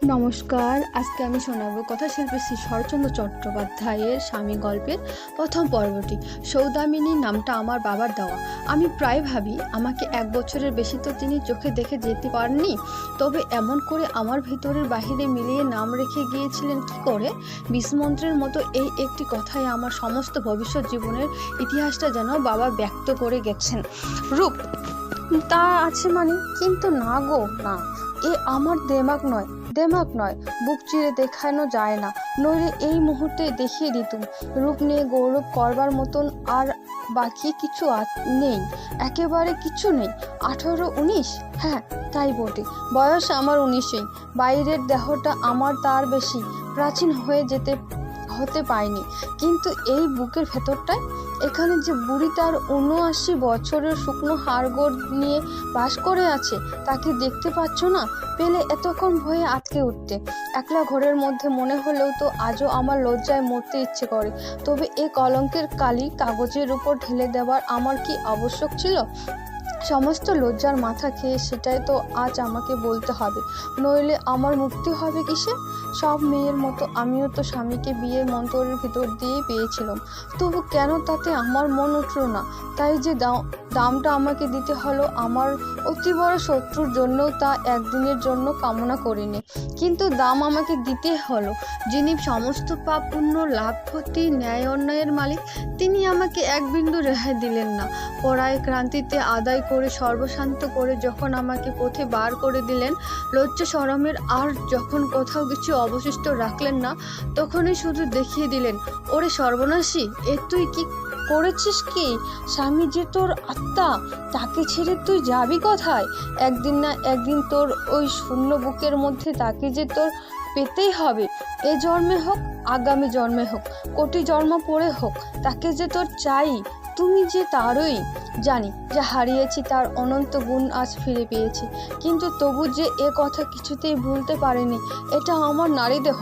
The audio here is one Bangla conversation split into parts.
নমস্কার। আজকে আমি শোনাবো কথাশিল্পী শ্রী শরৎচন্দ্র চট্টোপাধ্যায়ের স্বামী গল্পের প্রথম পর্বটি। সৌদামিনী নামটা আমার বাবার দেওয়া। আমি প্রায় ভাবি আমাকে 1 বছরের বেশি তো তিনি চোখে দেখে যেতে পারেননি, তবে এমন করে আমার ভিতরের বাহিরে মিলিয়ে নাম রেখে গিয়েছিলেন কি করে? বিষমন্ত্রের মতো এই একটি কথায় আমার সমস্ত ভবিষ্যৎ জীবনের ইতিহাসটা যেন বাবা ব্যক্ত করে গেছেন। রূপ তা আছে মানে, কিন্তু না গো না, এ আমার দেমাক নয়, বুক চিরে দেখানো যায় না, নইলে এই মুহূর্তে দেখিয়ে দিতুম। রূপ নিয়ে গৌরব করবার মতন আর বাকি কিছু নেই, একেবারে কিছু নেই। 18-19, হ্যাঁ তাই বটে, বয়স আমার 19ই। বাইরের দেহটা আমার তার বেশি প্রাচীন হতে পায়নি, কিন্তু এই বুকের ভেতরটায়, এখানে যে বুড়ি তার 79 বছরের শুকনো হাড়গোড় নিয়ে বাস করে আছে, তাকে দেখতে পাচ্ছ না? পেলে এতক্ষণ ভয়ে আটকে উঠতে। একলা ঘরের মধ্যে মনে হলেও তো আজও আমার লজ্জায় মরতে ইচ্ছে করে। তবে এ কলঙ্কের কালি কাগজের উপর ঢেলে দেবার আমার কি আবশ্যক ছিল? সমস্ত লজ্জার মাথা খেয়ে সেটাই তো আজ আমাকে বলতে হবে, নইলে আমার মুক্তি হবে কিসে? সব মেয়ের মতো আমিও তো স্বামীকে বিয়ের মন্ত্রের ভিতর দিয়ে পেয়েছিলাম, তবু কেন তাতে আমার মন উঠল না? তাই যে দামটা আমাকে দিতে হলো আমার অতি বড় শত্রুর জন্যও তা একদিনের জন্য কামনা করিনি, কিন্তু দাম আমাকে দিতে হলো। যিনি সমস্ত পাপ পুণ্য লাভ ক্ষতি ন্যায় অন্যায়ের মালিক, তিনি আমাকে এক বিন্দু রেহাই দিলেন না। পড়ায় ক্রান্তিতে আদায় করে সর্বশান্ত করে যখন আমাকে পথে বার করে দিলেন, লজ্জা শরমের আর যখন কোথাও কিছু অবশিষ্ট রাখলেন না, তখনই শুধু দেখিয়ে দিলেন, ওরে সর্বনাশী, এ তুই কি করেছিস? কি স্বামী যে তোর আত্মা, তাকে ছেড়ে তুই যাবি কোথায়? একদিন না একদিন তোর ওই শূন্য বুকের মধ্যে তাকে যে তোর পেতেই হবে, এ জন্মে হোক আগামী জন্মে হোক, কোটি জন্ম পরে হোক, তাকে যে তোর চাই। তুমি যে তারই। জানি যা হারিয়েছি তার অনন্ত গুণ আজ ফিরে পেয়েছি, কিন্তু তবু যে এ কথা কিছুতেই ভুলতে পারিনি। এটা আমার নারী দেহ,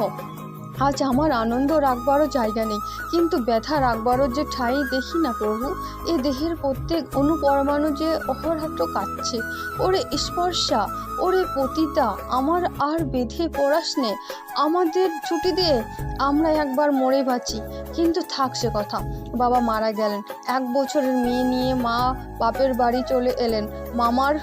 আজ আমার আনন্দ রাখবারও জায়গা নেই, কিন্তু ব্যথা রাখবারও যে ঠাঁই দেখি না প্রভু। এ দেহের প্রত্যেক অনুপরমাণু যে অহরাত্র কাঁদছে, ওরে স্পর্শা, ওরে পতিতা, আমার আর বেঁধে পড়াস নে, আমাদের ছুটি দে, আমরা একবার মরে বাঁচি। কিন্তু থাক সে কথা, বাবা মারা গেলেন, 1 বছরের মেয়ে নিয়ে মা বাপের বাড়ি চলে এলেন। মামার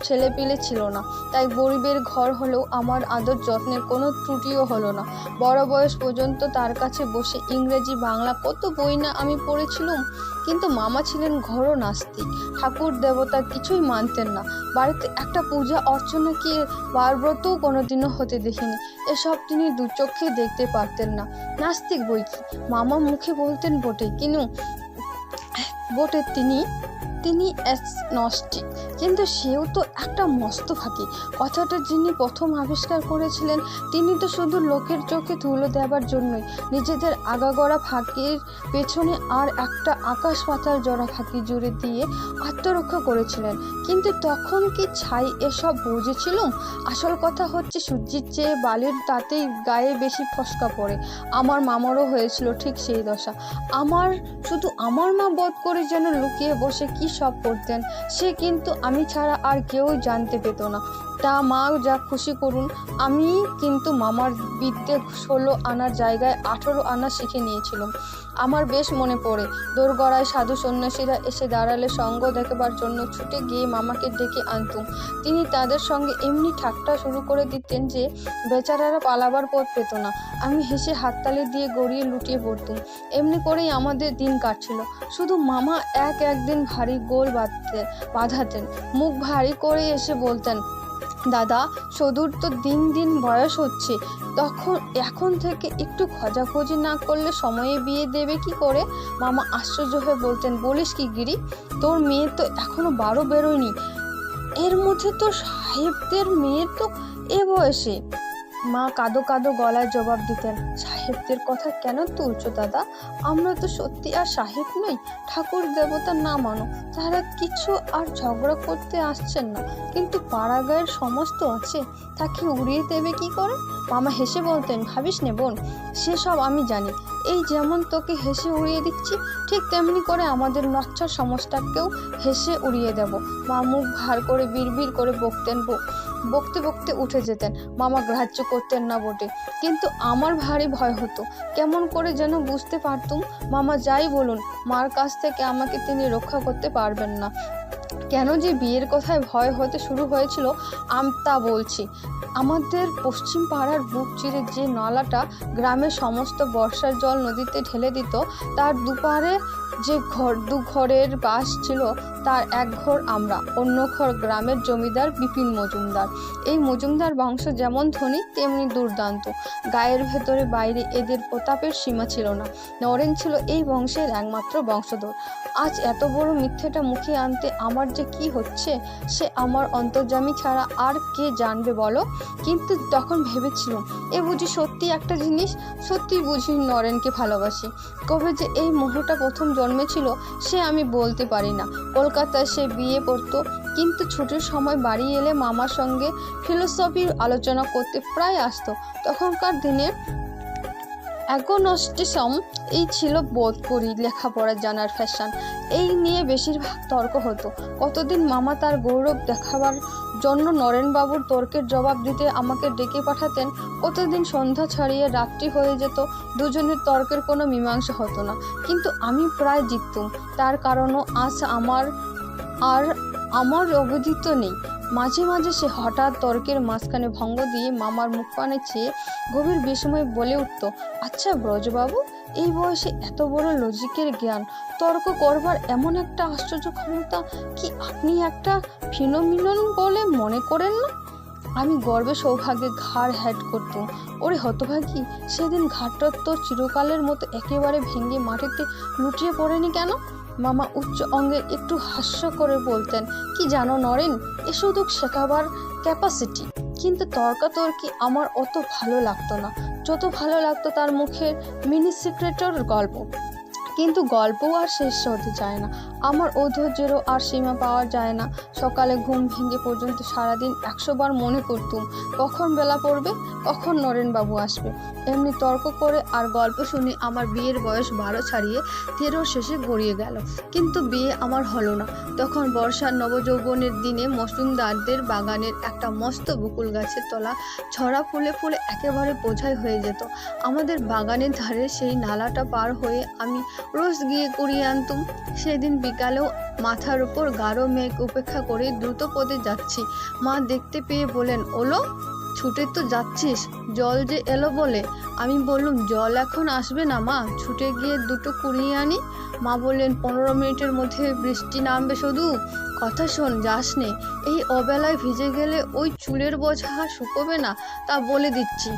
ছেলেপিলে ছিল না, তাই গরিবের ঘর হলেও আমার আদর যত্নের কোনো ত্রুটিও হলো না। বড় বয়স পর্যন্ত তার কাছে বসে ইংরেজি বাংলা কত বই না আমি পড়েছিলুম, কিন্তু মামা ছিলেন ঘোর নাস্তিক, ঠাকুর দেবতা কিছুই মানতেন না। বাড়িতে একটা পূজা অর্চনা কি বারব্রতও কোনোদিনও হতে দেখিনি, এসব তিনি দুচক্ষে দেখতে পারতেন না। নাস্তিক বই কি, মামা মুখে বলতেন বটে তিনি অ্যাগনস্টিক, কিন্তু সেও তো একটা মস্ত ফাঁকি। কথাটা যিনি প্রথম আবিষ্কার করেছিলেন, তিনি তো শুধু লোকের চোখে ধুলো দেবার জন্যই নিজেদের আগাগোড়া ফাঁকির পেছনে আর একটা আকাশ পাতাল জোড়া ফাঁকি জুড়ে দিয়ে আত্মরক্ষা করেছিলেন। কিন্তু তখন কি ছাই এসব বুঝেছিলুম? আসল কথা হচ্ছে, সূর্যের চেয়ে বালির তাতেই গায়ে বেশি ফসকা পড়ে। আমার মামারও হয়েছিল ঠিক সেই দশা। শুধু আমার মা বোধ করে যেন লুকিয়ে বসে কি সব করতেন, সে কিন্তু আমি ছাড়া আর কেউ জানতে পেত না। তা মা যা খুশি করুন, আমি কিন্তু মামার বিদ্যে 16 আনার জায়গায় 18 আনা শিখে নিয়েছিলাম। আমার বেশ মনে পড়ে, দোরগড়ায় সাধু সন্ন্যাসীরা এসে দাঁড়ালে সঙ্গ দেখাবার জন্য ছুটে গিয়ে মামাকে ডেকে আনতুম। তিনি তাদের সঙ্গে এমনি ঠাট্টা শুরু করে দিতেন যে বেচারারা পালাবার পথ পেত না। আমি হেসে হাততালি দিয়ে গড়িয়ে লুটিয়ে পড়তুম। এমনি করেই আমাদের দিন কাটছিল। শুধু মামা একদিন ভারী গোল বাঁধাতেন, মুখ ভারী করে এসে বলতেন, দাদা সদুর তো দিন দিন বয়স হচ্ছে, এখন থেকে একটু খোঁজাখুঁজি না করলে সময়ে বিয়ে দেবে কি করে? মামা আশ্চর্য হয়ে বলতেন, বলিস কি গিরি, তোর মেয়ে তো এখনো 12 বেরোয়নি, এর মধ্যে তো সাহেবদের মেয়ের তো এ বয়সে। মা কাঁদো কাঁদো গলায় জবাব দিতেন, সাহেবদের কথা কেন তুলছো দাদা? আমরা তো সত্যি আর সাহেব নই, ঠাকুর দেবতা না মানো, তারা কিছু আর ঝগড়া করতে আসছেন না, কিন্তু পাড়া গায়ের সমস্ত আছে, তাকে উড়িয়ে দেবে কি করে? মামা হেসে বলতেন, ভাবিস নে বোন, সেসব আমি জানি। এই যেমন তোকে হেসে উড়িয়ে দিচ্ছি, ঠিক তেমনি করে আমাদের নচ্ছার সমাজটাকেও হেসে উড়িয়ে দেব। মা মুখ ভার করে বিড়বিড় করে বকতেন, বকতে বকতে উঠে যেতেন। মামা গ্রাহ্য করতেন না বটে, কিন্তু আমার ভারী ভয় হতো। কেমন করে যেন বুঝতে পারতুম মামা যাই বলুন মার কাছ থেকে আমাকে তিনি রক্ষা করতে পারবেন না। কেন যে বিয়ের কথায় ভয় হতে শুরু হয়েছিল তা বলছি। আমাদের পশ্চিম পাড়ার বুক চিরে যে নালাটা গ্রামের সমস্ত বর্ষার জল নদীতে ঢেলে দিত, তার দুপারে যে দু ঘরের বাস ছিল, তার এক ঘর আমরা, অন্য ঘর গ্রামের জমিদার বিপিন মজুমদার। এই মজুমদার বংশ যেমন ধনী তেমনি দুর্দান্ত। গায়ের ভেতরে বাইরে এদের প্রতাপের সীমা ছিল না। নরেন ছিল এই বংশের একমাত্র বংশধর। আজ এত বড় মিথ্যেটা মুখে আনতে আমার যে কি হচ্ছে সে আমার অন্তর্যামী ছাড়া আর কে জানবে বলো। কিন্তু তখন ভেবেছিলাম এ বুঝি সত্যি একটা জিনিস, সত্যি বুঝি নরেনকে ভালোবাসি। কবে যে এই মোহটা প্রথম জন্মেছিল সে আমি বলতে পারি না। কলকাতায় সে বিয়ে পড়তো, কিন্তু ছুটির সময় বাড়ি এলে মামার সঙ্গে ফিলোসফির আলোচনা করতে প্রায় আসতো। তখনকার দিনে অ্যাগনস্টিসম এই ছিল বোধ করি লেখাপড়া জানার ফ্যাশন। এই নিয়ে বেশিরভাগ তর্ক হতো। কতদিন মামা তার গৌরব দেখাবার জন্য নরেনবাবুর তর্কের জবাব দিতে আমাকে ডেকে পাঠাতেন। কতদিন সন্ধ্যা ছাড়িয়ে রাত্রি হয়ে যেত, দুজনের তর্কের কোনো মীমাংসা হতো না, কিন্তু আমি প্রায় জিততুম। তার কারণও আজ আমার অবধিত নেই। মাঝে মাঝে সে হঠাৎ তর্কের মাঝখানে ভঙ্গ দিয়ে মামার মুখপানে চেয়ে গভীর বিস্ময়ে বলে উঠত, আচ্ছা ব্রজবাবু, এই বয়সে এত বড় লজিকের জ্ঞান, তর্ক করবার এমন একটা আশ্চর্য ক্ষমতা কি আপনি একটা ফিনোমিনন বলে মনে করেন না? আমি গর্বে সৌভাগ্যে ঘাড় হ্যাট করতুম। ওরে হতভাগী, সেদিন ঘাটটা তোর চিরকালের মতো একেবারে ভেঙে মাটিতে লুটিয়ে পড়েনি কেন? মামা উচ্চ অঙ্গে একটু হাস্য করে বলতেন, কি জানো নরেন, এ শুধু শেখাবার ক্যাপাসিটি। কিন্তু তর্কাতর্কি আমার অত ভালো লাগতো না, যত ভালো লাগতো তার মুখের মিনি সিক্রেটর গল্প। কিন্তু গল্পও আর শেষ হতে চায় না। আমার ঔদ্ধর্যেরও আর সীমা পাওয়া যায় না। সকালে ঘুম ভেঙে পর্যন্ত সারাদিন 100 বার মনে করতুম কখন বেলা পড়বে, কখন নরেনবাবু আসবে। এমনি তর্ক করে আর গল্প শুনে আমার বিয়ের বয়স 12 ছাড়িয়ে 13 শেষে গড়িয়ে গেল। কিন্তু বিয়ে আমার হলো না। তখন বর্ষার নবযৌবনের দিনে মজুমদারদের বাগানের একটা মস্ত বকুল গাছের তলা ছড়া ফুলে ফুলে একেবারে বোঝাই হয়ে যেত। আমাদের বাগানের ধারে সেই নালাটা পার হয়ে আমি রোজ গিয়ে কুড়িয়ে আনতুম। সেদিন বিকালেও মাথার উপর গাঢ় মেঘ উপেক্ষা করে দ্রুত পদে যাচ্ছি। মা দেখতে পেয়ে বলেন, ওলো, ছুটে তো যাচ্ছিস, জল যে এলো বলে। আমি বললুম, জল এখন আসবে না মা, ছুটে গিয়ে দুটো কুড়িয়ে আনি। মা বললেন, 15 মিনিটের মধ্যে বৃষ্টি নামবে শুধু। কথা শোন, যাস নে, এই অবেলায় ভিজে গেলে ওই চুলের বোঝা শুকোবে না, তা বলে দিচ্ছি।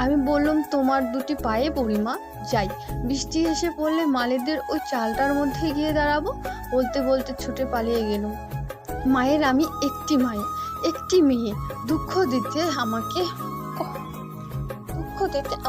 আমি বললাম, তোমার দুটি পায়ে পড়ি মা, যাই। বৃষ্টি এসে পড়লে মালিদের ওই চালটার মধ্যে গিয়ে দাঁড়াবো। বলতে বলতে ছুটে পালিয়ে গেলুম। মায়ের আমি একটি মেয়ে, দুঃখ দিতে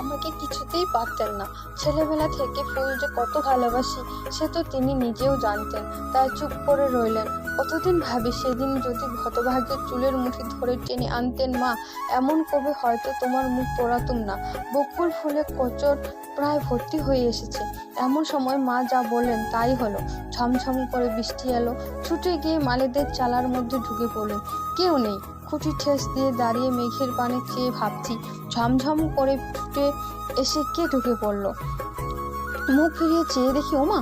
আমাকে কিছুতেই পারতেন না। ছেলেবেলা থেকে ফুল যে কত ভালোবাসি সে তো তিনি নিজেও জানতেন, তাই চুপ করে রইলেন। কতদিন ভাবি সেদিন যদি হতভাগ্যের চুলের মুঠি ধরে টেনে আনতেন মা, এমন কবে হয়তো তোমার মুখ পোড়াতুম না। বকুল ফুলে কচর প্রায় ভর্তি হয়ে এসেছে। এমন সময় মা যা বললেন তাই হলো। ঝমঝম করে বৃষ্টি এলো। ছুটে গিয়ে মালিদের চালার মধ্যে ঢুকে পড়লেন। কেউ নেই। খুঁটি ঠেস দিয়ে দাঁড়িয়ে মেঘের পানে চেয়ে ভাবছি, ঝমঝম করে ফুটে এসে কে ঢুকে পড়ল। মুখ ফিরিয়ে চেয়ে দেখি, ওমা,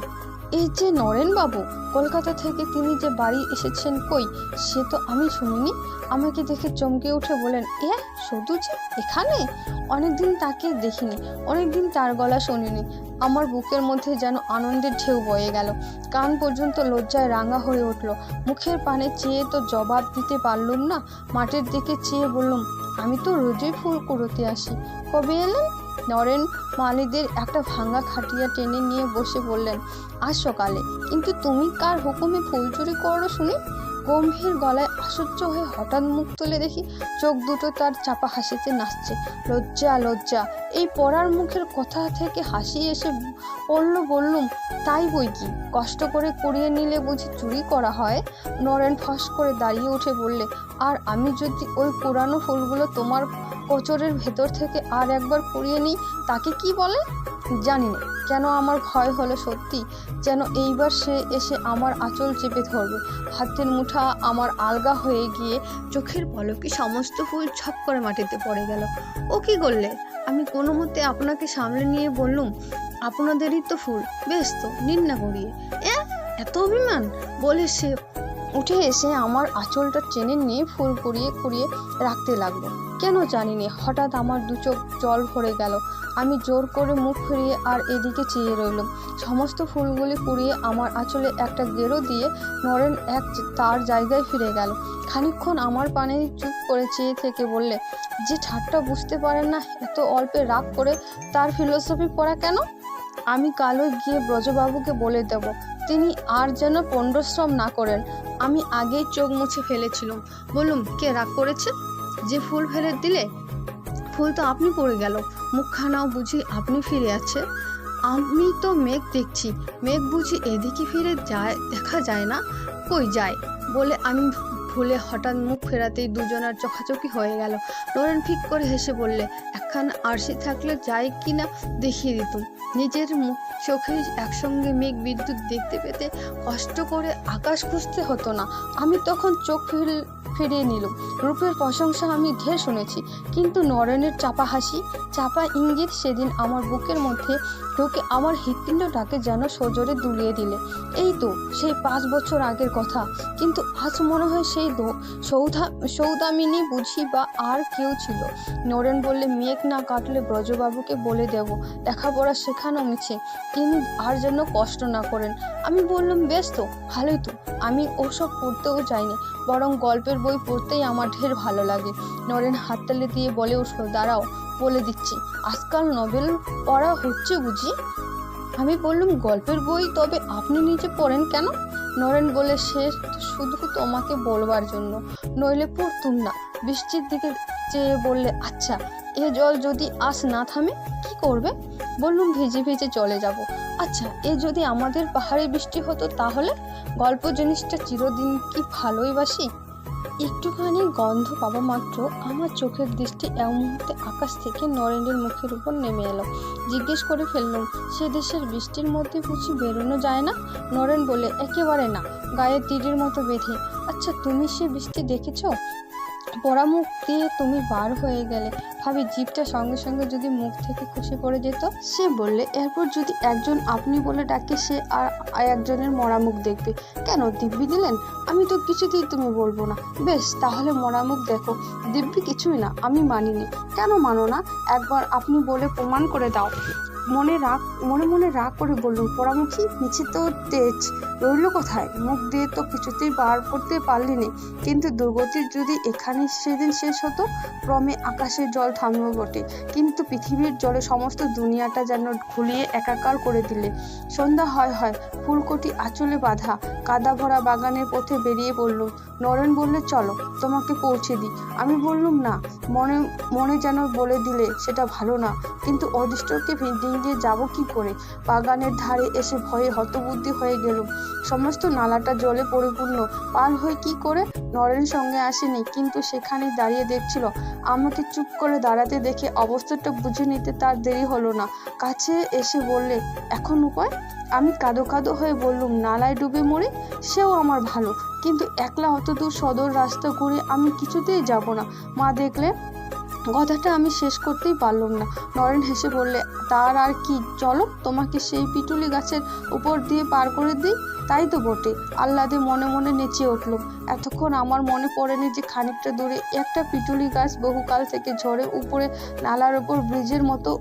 এই যে নরেনবাবু, কলকাতা থেকে তিনি যে বাড়ি এসেছেন, কই সে তো আমি শুনিনি। আমাকে দেখে চমকে উঠে বলেন, এ শুধু যে এখানে? অনেকদিন তাকে দেখিনি, অনেকদিন তার গলা শুনিনি। আমার বুকের মধ্যে যেন আনন্দের ঢেউ বয়ে গেল। কান পর্যন্ত লজ্জায় রাঙা হয়ে উঠল। মুখের পানে চেয়ে তো জবাব দিতে পারলুম না। মাটির দিকে চেয়ে বললুম, আমি তো রোজই ফুল কুড়োতে আসি। কবে এলেন? নরেন মালিদের একটা ভাঙা খাটিয়া টেনে নিয়ে বসে বললেন, আজ সকালে। কিন্তু তুমি কার হুকুমে ফুল চুরি করো শুনি? গম্ভীর গলায় আশ্চর্য হয়ে হঠাৎ মুখ তুলে দেখি চোখ দুটো তার চাপা হাসিতে নাচছে। লজ্জা লজ্জা, এই পড়ার মুখের কথা থেকে হাসি এসে পড়ল। বললুম, তাই বই কি, কষ্ট করে কুড়িয়ে নিলে বুঝি চুরি করা হয়? নরেন ফস করে দাঁড়িয়ে উঠে বললে, আর আমি যদি ওই পুরানো ফুলগুলো তোমার কোচরের ভেতর থেকে আর একবার কুড়িয়ে নিই, তাকে কি বলে? জানি না কেন আমার ভয় হলো সত্যি, যেন এইবার সে এসে আমার আঁচল চেপে ধরবে। হাতের মুঠা আমার আলগা হয়ে গিয়ে চোখের পলকে সমস্ত ফুল ছপ করে মাটিতে পড়ে গেল। ও কি করলে? আমি কোনো মতে আপনাকে সামলে নিয়ে বললুম, আপনাদেরই তো ফুল, বেশ তো, নিন না করিয়ে। এত অভিমান! বলে সে উঠে এসে আমার আঁচলটা টেনে নিয়ে ফুল কুড়িয়ে কুড়িয়ে রাখতে লাগলো। কেন জানি না হঠাৎ আমার দু চোখ জল ভরে গেল। আমি জোর করে মুখ ফিরিয়ে আর এদিকে চেয়ে রইলাম। সমস্ত ফুলগুলি কুড়িয়ে আমার আঁচলে একটা গেরো দিয়ে নরেন তার জায়গায় ফিরে গেল। খানিকক্ষণ আমার পানে চুপ করে চেয়ে থেকে বললে, যে ঠাট্টা বুঝতে পারেন না, এত অল্পে রাগ করে তার ফিলোসফি পড়া কেন? আমি কালই গিয়ে ব্রজবাবুকে বলে দেব, তিনি আর যেন পণ্ডশ্রম না করেন। আমি আগেই চোখ মুছে ফেলেছিলাম। বললুম, কে রাগ করেছে? যে ফুল ফেলে দিলে? ফুল তো আপনি পড়ে গেল, মুখখানাও বুঝি আপনি ফিরে আছে। আমি তো মেঘ দেখছি, মেঘ বুঝি এদিকে ফিরে যায়, দেখা যায় না? কই যায়? বলে আমি ভুলে হঠাৎ মুখ ফেরাতেই দুজনার চোখাচোখি হয়ে গেল। নরেন ফিক করে হেসে বললে, একখানা আরশি থাকলে যায় কি না দেখিয়ে দিতুম। নিজের মুখ চোখে একসঙ্গে মেঘ বিদ্যুৎ দেখতে পেতে কষ্ট করে আকাশ খুঁজতে হতো না। আমি তখন চোখ ফিরিয়ে নিলাম। রূপের প্রশংসা আমি ঢের শুনেছি, কিন্তু নরেনের চাপা হাসি, চাপা ইঙ্গিত সেদিন আমার বুকের মধ্যে ঢুকে আমার হৃৎপিণ্ডটাকে যেন সজোরে দুলিয়ে দিলে। এই তো সেই 5 বছর আগের কথা, কিন্তু আজ মনে হয় সেই সৌদামিনী বুঝি বা আর কেউ ছিল। নরেন বললে, মেঘ না কাটলে ব্রজবাবুকে বলে দেব, লেখাপড়া শেখানো মিছে, তিনি আর যেন কষ্ট না করেন। আমি বললাম, বেশ তো, ভালোই তো, আমি ওসব পড়তেও যাইনি, বরং গল্পের বই পড়তেই আমার ঢের ভালো লাগে। নরেন হাততালি দিয়ে বলে উঠল, দাঁড়াও, বলে দিচ্ছি, আজকাল নভেল পড়া হচ্ছে বুঝি? আমি বললাম, গল্পের বই? তবে আপনি নিজে পড়েন কেন? নরেন বলে, সে শুধু তোমাকে বলবার জন্য, নইলে পড়তুম না। বৃষ্টির দিকে চেয়ে বললে, আচ্ছা, এ জল যদি আজ না থামে কি করবে? বললুম, ভিজে ভিজে চলে যাব। আচ্ছা, এ যদি আমাদের পাহাড়ে বৃষ্টি হতো তাহলে? গল্প জিনিসটা চিরদিন কি ভালোই বাসি? একটুখানি গন্ধ পাবা মাত্র আমার চোখের দৃষ্টি এক মুহূর্তে আকাশ থেকে নরেনের মুখের উপর নেমে এলো। জিজ্ঞেস করে ফেললুম, সে দেশের বৃষ্টির মধ্যে বুঝি বেরোনো যায় না? নরেন বলে, একেবারে না, গায়ে তীরের মতো বেঁধে। আচ্ছা, তুমি সে বৃষ্টি দেখেছ? পড়া মুখ দিয়ে তুমি বার হয়ে গেলে, ভাবি জিভটা সঙ্গে সঙ্গে যদি মুখ থেকে খসে পড়ে যেত। সে বললে, এরপর যদি একজন আপনি বলে ডাকে, সে আর একজনের মরা মুখ দেখবে কেন? দিব্যি দিলেন? আমি তো কিছুতেই তুমি বলবো না। বেশ, তাহলে মরা মুখ দেখো। দিব্যি কিছুই না, আমি মানিনি। কেন মানো না? একবার আপনি বলে প্রমাণ করে দাও। মনে মনে রাগ করে বললুম, পোড়ামুখী, নিচে তো তেজ রইল কোথায়? মুখ দিয়ে তো কিছুতেই বার করতে পারলি নে। কিন্তু দুর্গতির যদি এখানে সেদিন শেষ হতো, ক্রমে আকাশের জল থামল বটে, কিন্তু পৃথিবীর জলে সমস্ত দুনিয়াটা যেন ঘুলিয়ে একাকার করে দিলে। সন্ধ্যা হয় হয়, ফুলকটি আঁচলে বাঁধা কাদা ভরা বাগানের পথে বেরিয়ে পড়লুম। নরেন বললে, চলো, তোমাকে পৌঁছে দিই। আমি বললুম, না, মনে মনে যেন বলে দিলে সেটা ভালো না, কিন্তু অদৃষ্টকে ডিঙিয়ে যাবো কি করে? বাগানের ধারে এসে ভয়ে হতবুদ্ধি হয়ে গেলুম। সমস্ত নালাটা জলে পরিপূর্ণ, পার হয়ে কি করে? নরেন সঙ্গে আসেনি, কিন্তু সেখানে দাঁড়িয়ে দেখছিল। আমাকে চুপ করে দাঁড়াতে দেখে অবস্থাটা বুঝে নিতে তার দেরি হলো না। কাছে এসে বললে, এখন উপায়? আমি কাঁদো কাঁদো হয়ে বললুম, নালায় ডুবে মরি, সেও আমার ভালো, কিন্তু একলা অত দূর সদর রাস্তা ঘুরে আমি কিছুতেই যাব না। মা দেখলে। কথাটা আমি শেষ করতেই পারলাম না। নরেন হেসে বললে, তার আর কি, চলো, তোমাকে সেই পিটুলি গাছের উপর দিয়ে পার করে দিই। তাই তো বটে। আহ্লাদে মনে মনে নেচে উঠলুম। এতক্ষণ আমার মনে পড়েনি যে খানিকটা দূরে একটা পিটুলি গাছ বহুকাল থেকে ঝড়ে উপরে নালার উপর ব্রিজের মতো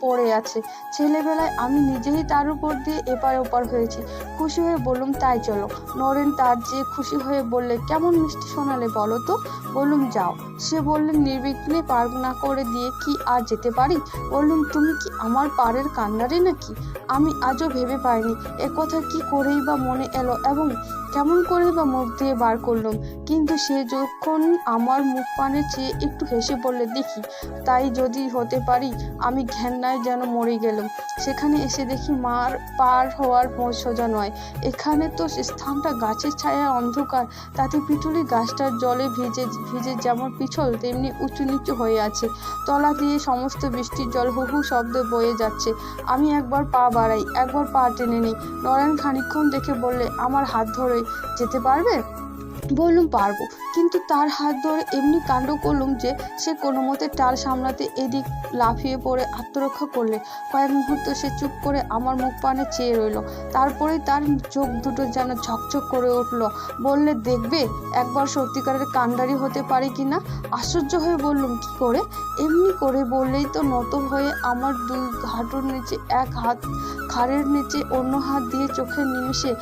পড়ে আছে। ছেলেবেলায় আমি নিজেই তার উপর দিয়ে এপার ওপার হয়েছি। খুশি হয়ে বললুম, তাই চলো। নরেন তার যে খুশি হয়ে বললে, কেমন মিষ্টি শোনালে বলো তো? বললুম, যাও। সে বললেন, নির্বিঘ্নে পার না করে দিয়ে কি আর যেতে পারি? বললুম, তুমি কি আমার পাড়ের কান্নারি নাকি? আমি আজও ভেবে পাইনি এ কথা কি করেই বা মনে এলো এবং কেমন করেই বা মুখ দিয়ে বার করলুম। কিন্তু সে যখন আমার মুখ পানে চেয়ে একটু হেসে বললে, দেখি, তাই যদি হতে পারি। আমি ঘেন্নায় কান্নায় যেন মরে গেলাম। সেখানে এসে দেখি মার পার হওয়ার সোজা নয়, এখানে তো স্থানটা গাছের ছায়া অন্ধকার, তাতে পিটুলি গাছটার জলে ভিজে ভিজে যেমন পিছল তেমনি উঁচু নিচু হয়ে আছে, তলা দিয়ে সমস্ত বৃষ্টির জল হু হু শব্দে বয়ে যাচ্ছে। আমি একবার পা বাড়াই, একবার পা টেনে নিই। নরেন খানিকক্ষণ দেখে বললে, আমার হাত ধরে যেতে পারবে? বললুম পারবো, কিন্তু তার হাত ধরে এমনি কাণ্ড করলুম যে সে কোনো মতে টাল সামলাতে এদিক লাফিয়ে পড়ে আত্মরক্ষা করলে। কয়েক মুহূর্ত সে চুপ করে আমার মুখ পানে চেয়ে রইল, তারপরে তার চোখ দুটো যেন ঝকঝক করে উঠল। বললে, দেখবে একবার সত্যিকারের কাণ্ডারি হতে পারি কি না? আশ্চর্য হয়ে বললুম, কি করে? এমনি করে বললেই তো নত হয়ে আমার দুই হাঁটুর নিচে এক হাত ঘাড়ের নিচে অন্য হাত দিয়ে চোখের নিমিষে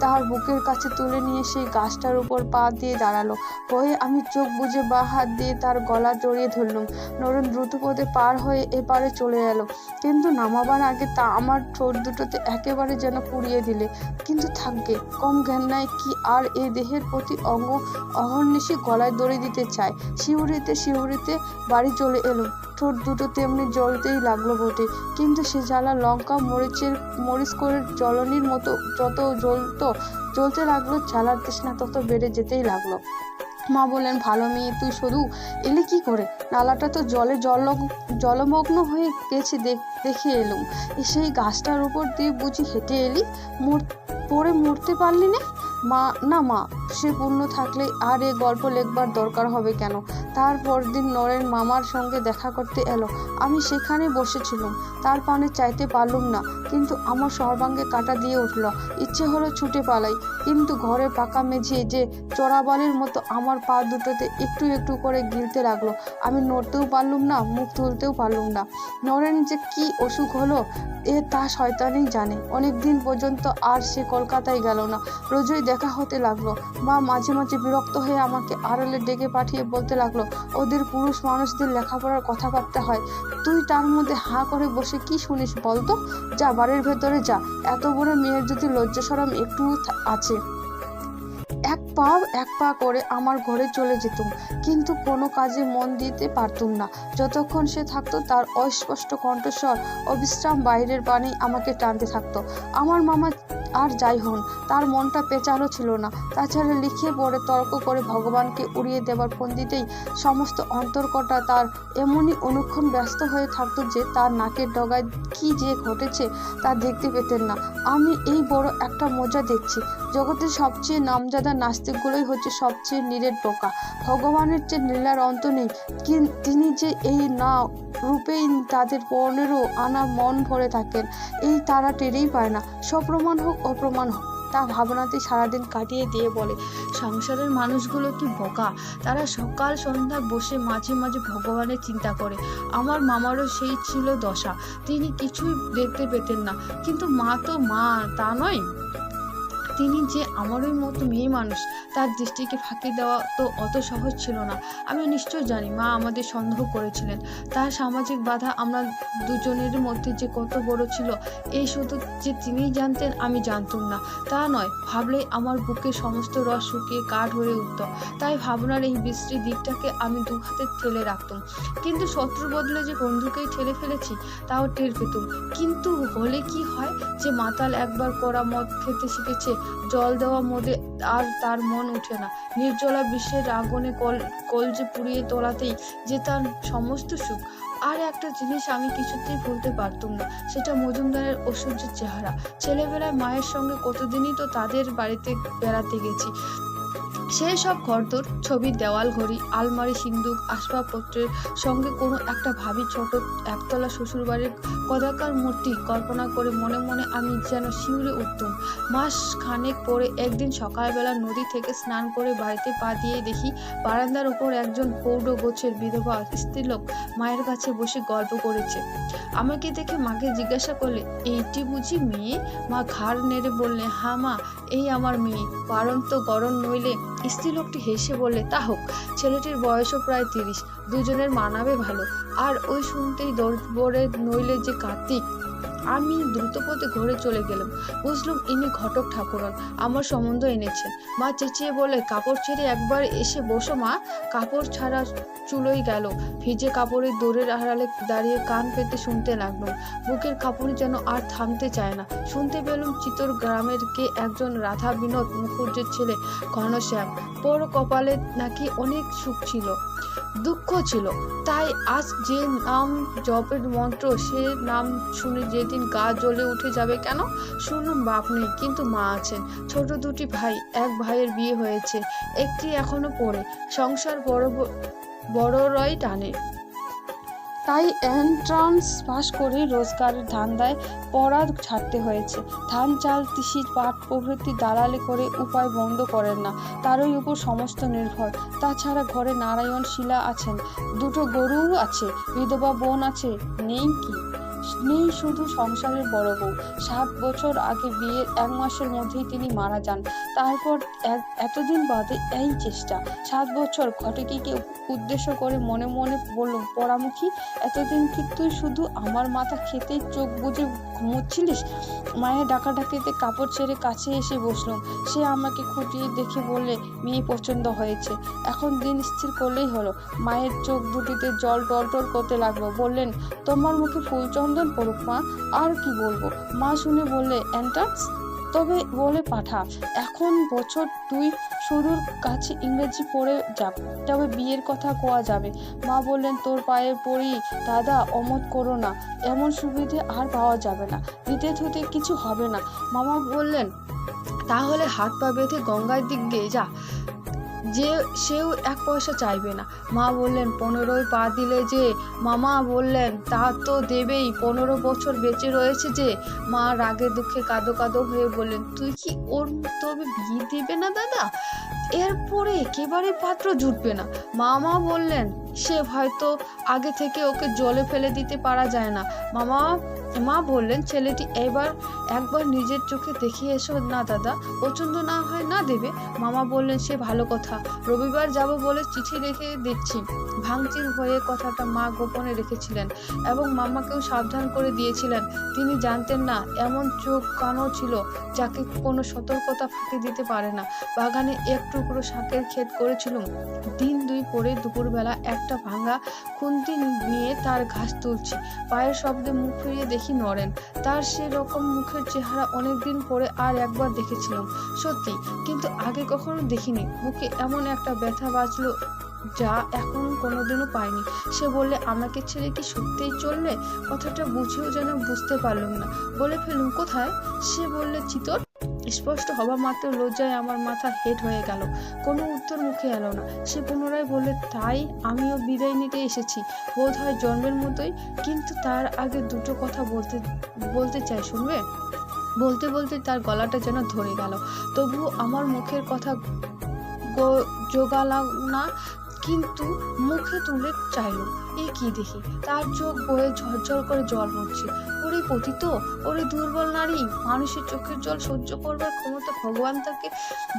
তার বুকের কাছে তুলে নিয়ে সেই গাছটার উপর পা দিয়ে দাঁড়ালো। ভয়ে আমি চোখ বুজে বা হাত দিয়ে তার গলা জড়িয়ে ধরলুম। নরেন দ্রুতপদে পার হয়ে এপারে চলে এলো, কিন্তু নামাবার আগে তা আমার ঠোঁট দুটোতে একেবারে যেন পুড়িয়ে দিলে। কিন্তু থাকবে, কম জ্ঞান নাই কি আর এ দেহের প্রতি অহর্নিশি গলায় দড়ি দিতে চায়। শিউরিতে শিউরিতে বাড়ি চলে এলো। ঠোঁট দুটো তেমনি জ্বলতেই লাগলো বটে, কিন্তু সে জ্বালা লঙ্কা মরিচ করে জ্বলনির মতো যত জ্বলতে লাগলো, জ্বালার তৃষ্ণা তত বেড়ে যেতেই লাগলো। মা বললেন, ভালো মেয়ে, তুই শুধু এলি কি করে? নালাটা তো জলে জলমগ্ন হয়ে গেছে, দেখে এলুম। সেই গাছটার উপর দিয়ে বুঝি হেঁটে এলি? পড়ে মরতে পারলি না? মা, সে পুণ্য থাকলে আর এ গল্প লেখবার দরকার হবে কেন? তারপর দিন নরেন মামার সঙ্গে দেখা করতে এলো। আমি সেখানে বসেছিলুম, তার পানে চাইতে পারলুম না, কিন্তু আমার সর্বাঙ্গে কাঁটা দিয়ে উঠল। ইচ্ছে হলো ছুটে পালাই, কিন্তু ঘরে পাকা মেঝে যে চোরাবালির মতো আমার পা দুটোতে একটু একটু করে গিলতে লাগলো। আমি নড়তেও পারলুম না, মুখ তুলতেও পারলুম না। নরেন যে কি অসুখ হলো তা শয়তানই জানে। অনেক দিন পর্যন্ত আর সে কলকাতায় গেল না, রোজই দেখা হতে লাগলো। মা মাঝে মাঝে বিরক্ত হয়ে আমাকে আড়ালে ডেকে পাঠিয়ে বলতে লাগলো, ওদের পুরুষ মানুষদের লেখাপড়ার কথাবার্তা হয়, তুই তার মধ্যে হাঁ করে বসে কি শুনিস বলতো? যা, বাড়ির ভেতরে যা। এত বড় মেয়ের যদি লজ্জা শরম একটু আছে। এক পা করে আমার ঘরে চলে যেতুম, কিন্তু কোনো কাজে মন দিতে পারতুম না। যতক্ষণ সে থাকতো তার অস্পষ্ট কণ্ঠস্বর অবিশ্রাম বাইরের পানেই আমাকে টানতে থাকতো। আমার মামা আর যাই হন, তার মনটা পেঁচানো ছিল না। তাছাড়া লিখিয়ে পড়ে তর্ক করে ভগবানকে উড়িয়ে দেবার ফন্দিতেই সমস্ত অন্তর্কটা তার এমনই অনুক্ষণ ব্যস্ত হয়ে থাকতো যে তার নাকের ডগায় কি যে ঘটেছে তা দেখতে পেতেন না। আমি এই বড় একটা মজা দেখছি, জগতের সবচেয়ে নামজাদা নাস্তিকগুলোই হচ্ছে সবচেয়ে নিরেট বোকা। ভগবানের যে লীলার অন্ত নেই, তিনি যে এই না রূপেই তাদের 15 আনা মন ভরে থাকেন, এই তারা টেরেই পায় না। সপ্রমাণ হোক অপ্রমাণ হোক, তা ভাবনাতে সারাদিন কাটিয়ে দিয়ে বলে, সংসারের মানুষগুলো কি বোকা? তারা সকাল সন্ধ্যা বসে মাঝে মাঝে ভগবানের চিন্তা করে। আমার মামারও সেই ছিল দশা, তিনি কিছুই দেখতে পেতেন না। কিন্তু মা তো মা, তা নয়। তিনি যে আমারই মতো মেয়ে মানুষ, তার দৃষ্টিকে ফাঁকি দেওয়া তো অত সহজ ছিল না। আমি নিশ্চয় জানি মা আমাদের সন্দেহ করেছিলেন। তার সামাজিক বাধা আমরা দুজনের মধ্যে যে কত বড় ছিল, এই শুধু যে তিনিই জানতেন, আমি জানতুম না তা নয়। ভাবলেই আমার বুকের সমস্ত রস শুকিয়ে কাঠ হয়ে উঠত। তাই ভাবনার এই বিশ্রী দিকটাকে আমি দু হাতে ঠেলে রাখতুম, কিন্তু শত্রুর বদলে যে বন্ধুকেই ঠেলে ফেলেছি তাও টের পেতুম। কিন্তু হলে কি হয়, যে মাতাল একবার কড়া মদ খেতে শিখেছে, জল দেওয়া মদে আর তার মন উঠে না। নির্জলা বিশ্বের আগুনে কলজে পুড়িয়ে তোলাতেই যে তার সমস্ত সুখ। আর একটা জিনিস আমি কিছুতেই ভুলতে পারতুম না, সেটা মজুমদারের ঐশ্বর্যের চেহারা। ছেলেবেলায় মায়ের সঙ্গে কতদিনই তো তাদের বাড়িতে বেড়াতে গেছি। সেই সব ঘরদোর, ছবির দেওয়াল ঘড়ি, আলমারি, সিন্দুক, আসবাবপত্রের সঙ্গে কোনো একটা ভাবি ছোট একতলা শ্বশুরবাড়ির কদাকার মূর্তি কল্পনা করে মনে মনে আমি যেন শিউরে উঠতুম। মাস খানেক পরে একদিন সকালবেলা নদী থেকে স্নান করে বাড়িতে পা দিয়ে দেখি বারান্দার উপর একজন প্রৌঢ় গোছের বিধবা স্ত্রীলোক মায়ের কাছে বসে গল্প করেছে। আমাকে দেখে মাকে জিজ্ঞাসা করলে, এইটি বুঝি মেয়ে? মা ঘাড় নেড়ে বললে, হ্যাঁ মা, এই আমার মেয়ে। বারন্ত গরম নইলে? স্ত্রীলোকটি হেসে বললে, তা হোক, ছেলেটির বয়সও প্রায় 30, দুজনের মানাবে ভালো। আর ওই শুনতেই দৌড়ে নইলে যে কার্তিক, আমি দ্রুতপদে ঘরে চলে গেলাম। বুঝলাম ইনি ঘটক ঠাকুরন আমার সম্বন্ধ এনেছেন। মা চেঁচিয়ে বলে, কাপড় ছেড়ে একবার এসে বসো মা। কাপড় ছাড়া চুলোই গেল। ভিজে কাপড়ের দৌড়ের আড়ালে দাঁড়িয়ে কান পেতে শুনতে লাগলো। বুকের কাঁপুনি যেন আর থামতে চায় না। শুনতে পেলুম চিতর গ্রামের কে একজন রাধা বিনোদ মুখুজ্জের ছেলে ঘনশ্যাম। বড় কপালে নাকি অনেক সুখ ছিল, দুঃখ ছিল। তাই আজ যে নাম জপের মন্ত্র, সে নাম শুনে যেদিন গা জ্বলে উঠে যাবে কেন? শুনলাম বাপ নেই, কিন্তু মা আছেন। ছোট দুটি ভাই, এক ভাইয়ের বিয়ে হয়েছে, একটি এখনো পড়ে। সংসার বড়রাই টানে। তাই এন্ট্রান্স পাস করে রোজগারের ধান্দায় পড়া ছাড়তে হয়েছে। ধান চাল তিসি পাট প্রভৃতি দালালি করে উপায় বন্ধ করেন না, তারই উপর সমস্ত নির্ভর। তাছাড়া ঘরে নারায়ণ শিলা আছেন, দুটো গরুও আছে, বিধবা বোন আছে, নেই কি? নেই শুধু সংসারের বড় বউ। 7 বছর আগে বিয়ের 1 মাসের মধ্যেই তিনি মারা যান। তারপর এতদিন বাদে এই চেষ্টা। 7 বছর। ঘটকিকে উদ্দেশ্য করে মনে মনে বললুম, পরামুখী, এতদিন কি তুই শুধু আমার মাথা খেতেই চোখ বুজে ঘুমোচ্ছিলিস? মায়ের ডাকাডাকিতে কাপড় ছেড়ে কাছে এসে বসলুম। সে আমাকে খুঁটিয়ে দেখে বললে, মেয়ে পছন্দ হয়েছে, এখন দিন স্থির করলেই হলো। মায়ের চোখ দুটিতে জল টলটল করতে লাগলো। বললেন, তোমার মুখে ফুলচন্দন পড়ুক মা, আর কি বলবো। মা শুনে বললে, এন্ট্রান্স তবে বলে পাঠা। এখন বছর 2 শুরুর কাছে ইংরেজি পড়ে যাক, তবে বিয়ের কথা কোয়া যাবে। মা বললেন, তোর পায়ে পড়ি দাদা, অমত করো না, এমন সুবিধে আর পাওয়া যাবে না, দিতে থুতে কিছু হবে না। মামা বললেন, তাহলে হাত পা বেঁধে গঙ্গার দিক দিয়ে যা, যে সেও 1 পয়সা চাইবে না। মা বললেন, 15ই পা দিলে যে? মামা বললেন, তা তো দেবেই, 15 বছর বেঁচে রয়েছে যে। মা রাগে দুঃখে কাঁদো কাঁদো হয়ে বললেন, তুই কি ওর তবে বিয়ে দিবে না দাদা? এরপরে একেবারে পাত্র জুটবে না। মামা বললেন, সে হয়তো আগে থেকে ওকে জলে ফেলে দিতে পারা যায় না। মা বললেন, ছেলেটি একবার নিজের চোখে দেখে এসো না দাদা, পছন্দ না হয় না দেবে। মামা বললেন, সে ভালো কথা, রবিবার যাব বলে চিঠি রেখে দিচ্ছি। ভাঙচির হয়ে কথাটা মা গোপনে রেখেছিলেন এবং মামাকেও সাবধান করে দিয়েছিলেন। তিনি জানতেন না এমন চোখ কানও ছিল যাকে কোনো সতর্কতা ফাঁকি দিতে পারে না। বাগানে 1 টুকরো শাকের ক্ষেত করেছিলাম। দিন 2 পরে দুপুরবেলা একটা ভাঙা খুন্তি নিয়ে তার ঘাস তুলছি। পায়ের শব্দে মুখ ফিরিয়ে দেখি নরেন। তার সে রকম মুখের চেহারা অনেকদিন পরে আর একবার দেখেছিলাম, সত্যি, কিন্তু আগে কখনো দেখিনি। বুকে এমন একটা ব্যথা বাজলো যা এখন কোনোদিনও পাইনি। সে বললে, আমাকে ছেড়ে কি সত্যিই চললে? কথাটা বুঝেও যেন বুঝতে পারলাম না। বলে ফেলুম, কোথায়? সে বললে, চিতর। স্পষ্ট হবা মাত্র লজ্জায় আমার মাথা হেট হয়ে গেল। কোনো উত্তর মুখে এলো না। সে পুনরায় বললে, তাই আমিও বিদায় নিতে এসেছি, বোধ হয় জন্মের মতোই, কিন্তু তার আগে দুটো কথা বলতে চাই, শুনবে? বলতে বলতে তার গলাটা যেন ধরে গেল। তবুও আমার মুখের কথা জোগালাম না, কিন্তু মুখে তুলে চাইল। এ কি দেখি, তার চোখ বয়ে ঝরঝর করে জল পড়ছে। ওরে পতিত, ওরে দুর্বল নারী, মানুষের চোখের জল সহ্য করবার ক্ষমতা ভগবান তাকে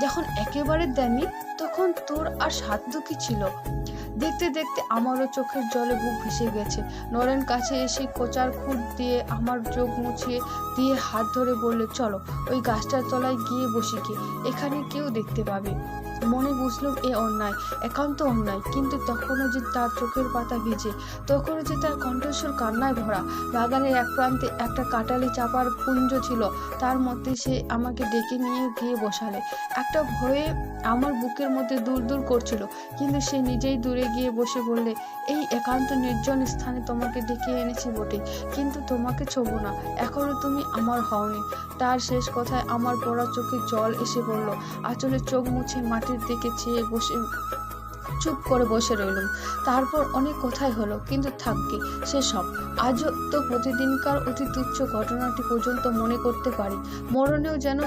যখন একেবারে দেননি, তখন তোর আর সাধ্য কি ছিল? দেখতে দেখতে আমারও চোখের জলে বুক ভেসে গেছে। নরেন কাছে এসে কোচার খুঁট দিয়ে আমার চোখ মুছিয়ে দিয়ে হাত ধরে বললে, চলো ওই গাছটার তলায় গিয়ে বসি, কি এখানে কেউ দেখতে পাবে। মনে বুঝলাম এ অন্যায়, একান্ত অন্যায়, কিন্তু তখনও যে তার চোখের পাতা ভিজে, তখনও যে তার কণ্ঠস্বর কান্নায় ভরা। বাগানের এক প্রান্তে একটা কাটালি চাপার কুঞ্জ ছিল, তার মধ্যে সে আমাকে ডেকে নিয়ে গিয়ে বসালে। একটা ভয়ে আমার বুকের মধ্যে দূর দূর করছিল, কিন্তু সে নিজেই দূরে গিয়ে বসে বললে, এই একান্ত নির্জন স্থানে তোমাকে ডেকে এনেছি বটে, কিন্তু তোমাকে ছোবো না, এখনো তুমি আমার হওনি। তার শেষ কথায় আমার পড়া চোখে জল এসে পড়ল। আঁচলে চোখ মুছে মাটির দিকে চেয়ে চুপ করে বসে রইলুম। তারপর অনেক কথাই হলো, কিন্তু থাকবে সেসব। আজও তো প্রতিদিনকার অতি তুচ্ছ ঘটনাটি পর্যন্ত মনে করতে পারি। মরণেও যেন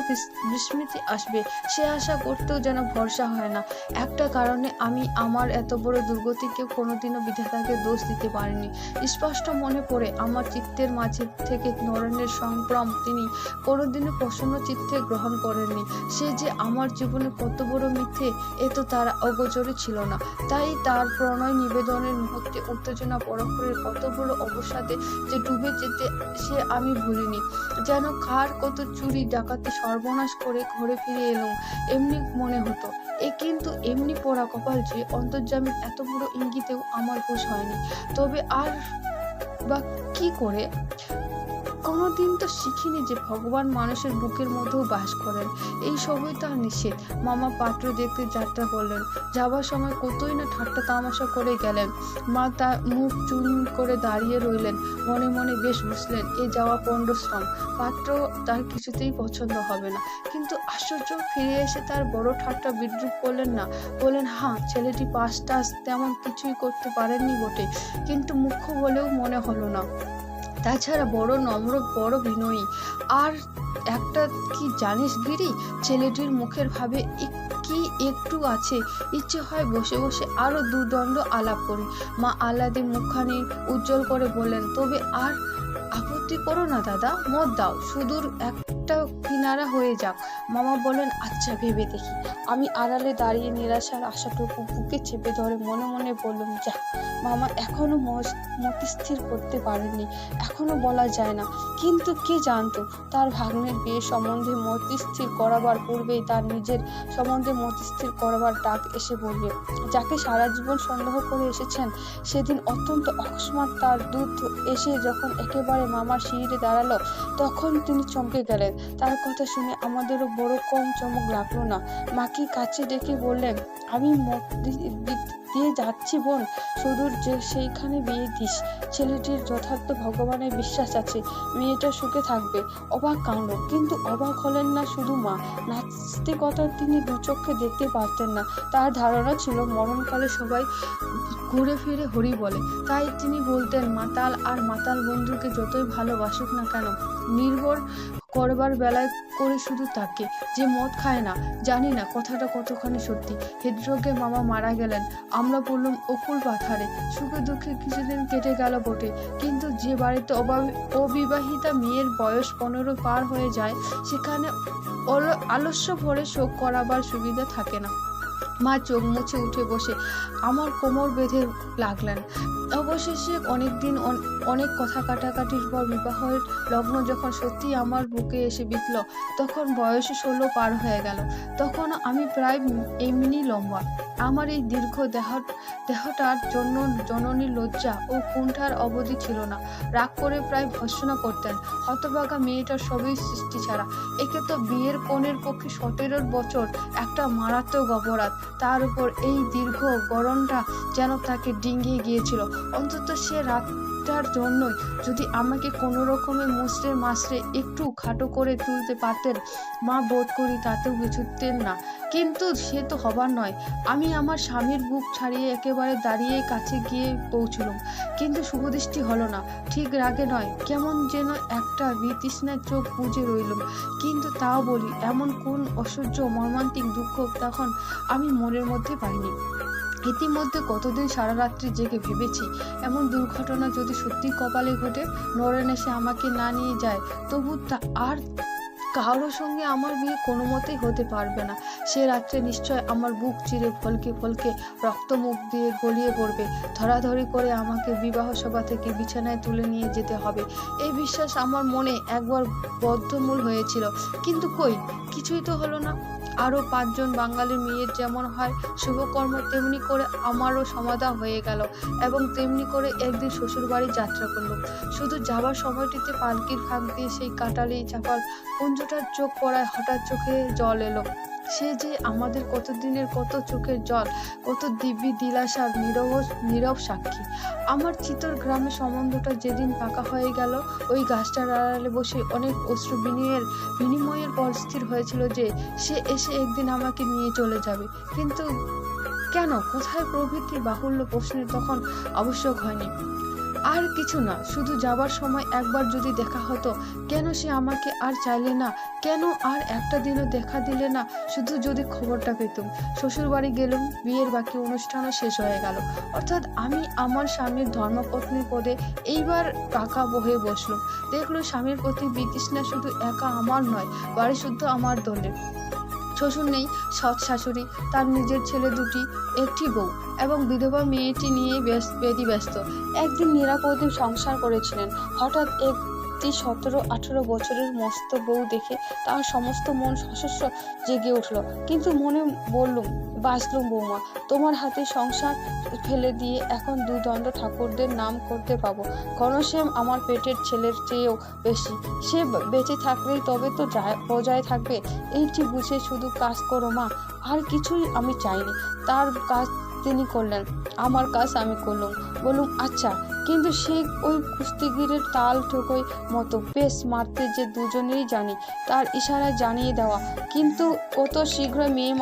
বিস্মৃতি আসবে, সে আশা করতেও যেন ভরসা হয় না। একটা কারণে আমি আমার এত বড় দুর্গতিকে কোনোদিনও বিধাতাকে দোষ দিতে পারিনি। স্পষ্ট মনে পড়ে আমার চিত্তের মাঝে থেকে নরেনের সংগ্রাম তিনি কোনোদিনও প্রসন্ন চিত্তে গ্রহণ করেননি। সে যে আমার জীবনে কত বড় মিথ্যে, এ তো তার অগোচরে ছিল না। তাই তার প্রণয় নিবেদনের মুহূর্তে উত্তেজনা পরস্পরের কত বড় অবসাদে যে ডুবে যেতে সে আমি ভুলিনি। যেন কার কত চুরি ডাকাতি সর্বনাশ করে ঘরে ফিরে এলুম এমনি মনে হতো। কিন্তু এমনি পোড়া কপাল যে অন্তর্যামীর এত বড় ইঙ্গিতেও আমার হুঁশ হয়নি। তবে আর বা কি করে? কোনোদিন তো শিখিনি যে ভগবান মানুষের বুকের মধ্যেও বাস করেন। এই সবই তার নিষেধ। মামা পাত্র দেখতে যাত্রা করলেন। যাবার সময় কতই না ঠাট্টা তামাশা করে গেলেন। মা তার মুখ চুন করে দাঁড়িয়ে রইলেন। মনে মনে বেশ বুঝলেন এ যাওয়া পণ্ডশ্রম, পাত্র তার কিছুতেই পছন্দ হবে না। কিন্তু আশ্চর্য, ফিরে এসে তার বড় ঠাট্টা বিদ্রুপ করলেন না। বললেন, হ্যাঁ, ছেলেটি পাস টাস তেমন কিছুই করতে পারেননি বটে, কিন্তু মুখ্য বলেও মনে হলো না। তাছাড়া বড় নম্র, বড় বিনয়ী। আর একটা কি জানিস গিরি, ছেলেটির মুখের ভাবে কি একটু আছে, ইচ্ছে হয় বসে বসে আরো দুদণ্ড আলাপ করি। মা আহ্লাদে মুখখানি উজ্জ্বল করে বললেন, তবে আর আপত্তি করো না দাদা, মত দাও, সুদূর একটা কিনারা হয়ে যাক। মামা বলেন, আচ্ছা, ভেবে দেখি। আমি আড়ালে দাঁড়িয়ে নিরাশার আশাটুকু বুকে চেপে ধরে মনে মনে বললাম, যাক। মামা এখনো মতিস্থির করতে পারেননি, এখনো বলা যায় না। কিন্তু কে জানতো তার ভাগ্নের বিয়ে সম্বন্ধে মতিস্থির করাবার পূর্বেই তার নিজের সম্বন্ধে মতিস্থির করাবার ডাক এসে বলবে। যাকে সারা জীবন সন্দেহ করে এসেছেন, সেদিন অত্যন্ত অকস্মাৎ তার দূত এসে যখন একেবারে মামার শিরে দাঁড়ালো, তখন তিনি চমকে গেলেন। তার কথা শুনে আমাদেরও বড় কম চমক লাগলো না। মাকে কাছে ডেকে বললেন, আমি মত দিয়ে যাচ্ছি বোন, সুদূর যে সেইখানে বিয়ে দিস। ছেলেটির যথার্থ ভগবানের বিশ্বাস আছে, মেয়েটা সুখে থাকবে। অবাক কাণ্ড! কিন্তু অবাক হলেন না শুধু মা, নাস্তিকতা তিনি দু চক্ষে দেখতে পারতেন না। তার ধারণা ছিল মরণকালে সবাই ঘুরে ফিরে হরি বলে। তাই তিনি বলতেন, মাতাল আর মাতাল বন্ধুকে যতই ভালোবাসুক না কেন, নির্ভর করবার বেলায় করে শুধু তাকে, যে মদ খায় না। জানি না কথাটা কতখানি সত্যি। হৃদরোগে মামা মারা গেলেন। আমরা পড়লাম অকুল পাথারে। সুখে দুঃখে কিছুদিন কেটে গেল বটে, কিন্তু যে বাড়িতে অবিবাহিতা মেয়ের বয়স 15 পার হয়ে যায়, সেখানে আলস্য ভরে শোক করাবার সুবিধা থাকে না। মা চোখ মুছে উঠে বসে আমার কোমর বেঁধে লাগলেন। অবশেষে অনেকদিন অনেক কথা কাটাকাটির পর বিবাহের লগ্ন যখন সত্যি আমার বুকে এসে বিঁধল, তখন বয়স 16 পার হয়ে গেল। তখন আমি প্রায় এমনি লম্বা। আমার এই দীর্ঘ দেহটার জন্য জননীর লজ্জা ও কুণ্ঠার অবধি ছিল না। রাগ করে প্রায় ভর্ৎসনা করতেন। হতভাগা মেয়েটার সবই সৃষ্টি ছাড়া। একে তো বিয়ের কনের পক্ষে 17 বছর একটা মারাত্মক অপরাধ। তার উপর এই দীর্ঘ গড়নটা যেন তাকে ডিঙিয়ে গিয়েছিল। অন্তত সে রাতটার জন্যই যদি আমাকে কোনো রকমে মুচড়ে মাসড়ে একটু খাটো করে তুলতে পারতেন, মা বোধ করি তাতেও কিছুতেন না। কিন্তু সে তো হবার নয়। আমি আমার স্বামীর বুক ছাড়িয়ে একেবারে দাঁড়িয়ে কাছে গিয়ে পৌঁছলুম, কিন্তু শুভদৃষ্টি হলো না। ঠিক রাগে নয়, কেমন যেন একটা বিতৃষ্ণার চোখ বুজে রইলুম। কিন্তু তাও বলি, এমন কোন অসহ্য মর্মান্তিক দুঃখ তখন আমি মনের মধ্যে পাইনি। ইতিমধ্যে কতদিন সারা রাত্রি জেগে ভেবেছি, এমন দুর্ঘটনা যদি সত্যি কপালে ঘটে, নরেন এসে আমাকে না নিয়ে যায়, তবু আর কারোর সঙ্গে আমার বিয়ে কোনো মতেই হতে পারবে না। সে রাত্রে নিশ্চয় আমার বুক চিরে ফলকে ফলকে রক্ত মুখ দিয়ে গলিয়ে পড়বে। ধরাধরি করে আমাকে বিবাহ সভা থেকে বিছানায় তুলে নিয়ে যেতে হবে। এই বিশ্বাস আমার মনে একবার বদ্ধমূল হয়েছিল, কিন্তু কই, কিছুই তো হলো না। আরও 5 জন বাঙালির মেয়ের যেমন হয় শুভকর্ম, তেমনি করে আমারও সমাধা হয়ে গেল এবং তেমনি করে একদিন শ্বশুর বাড়ি যাত্রা করলাম। শুধু যাবার সময়টিতে পালকির ফাঁক দিয়ে সেই কাটালি চাপার কুঞ্জটার চোখ পড়ায় হঠাৎ চোখে জল এলো। সে যে আমাদের কতদিনের কত চোখের জল, কত দিব্যি দিলাসার নীরব সাক্ষী। আমার চিতর গ্রামে সম্বন্ধটা যেদিন পাকা হয়ে গেল, ওই গাছটার আড়ালে বসে অনেক অশ্রু বিনিময়ের পর স্থির হয়েছিল যে সে এসে একদিন আমাকে নিয়ে চলে যাবে। কিন্তু কেন, কোথায় প্রভৃতি বাহুল্য প্রশ্নের তখন আবশ্যক হয়নি। আর কিছু না, শুধু যাবার সময় একবার যদি দেখা হতো। কেন সে আমাকে আর চাইলে না? কেন আর একটা দিনও দেখা দিলে না? শুধু যদি খবরটা পেতুম। শ্বশুর বাড়ি গেলুম, বিয়ের বাকি অনুষ্ঠানও শেষ হয়ে গেল। অর্থাৎ আমি আমার স্বামীর ধর্মপত্নীর পদে এইবার পাকা বহে বসলুম। দেখলো স্বামীর প্রতি বিতৃষ্ণা শুধু একা আমার নয়, বাড়ি শুদ্ধ আমার দলের। শ্বশুর নেই, সৎ শাশুড়ি, তার নিজের ছেলে দুটি, একটি বউ এবং বিধবা মেয়েটি নিয়ে ব্যস্ত। একদিন নিরাপদে সংসার করেছিলেন। হঠাৎ একটি 17-18 বছরের মস্ত বউ দেখে তার সমস্ত মন সশস্ত্র জেগে উঠল। কিন্তু মনে বাঁচলুম বৌমা, তোমার হাতে সংসার ফেলে দিয়ে এখন দুদণ্ড ঠাকুরদের নাম করতে পাবো। ঘনশ্যাম আমার পেটের ছেলের চেয়েও বেশি, সে বেঁচে থাকলেই তবে তো বজায় থাকবে। এইটি বুঝে শুধু কাজ করো মা, আর কিছুই আমি চাইনি। তার কাজ তিনি করলেন, আমার কাজ আমি করলুম। বললুম আচ্ছা, কিন্তু সে ওই কুস্তিগিরের তাল ঠোকই মতো বেশ মারতে যে দুজনেই জানি, তার ইশারায় জানিয়ে দেওয়া। কিন্তু কত শীঘ্র মেয়ে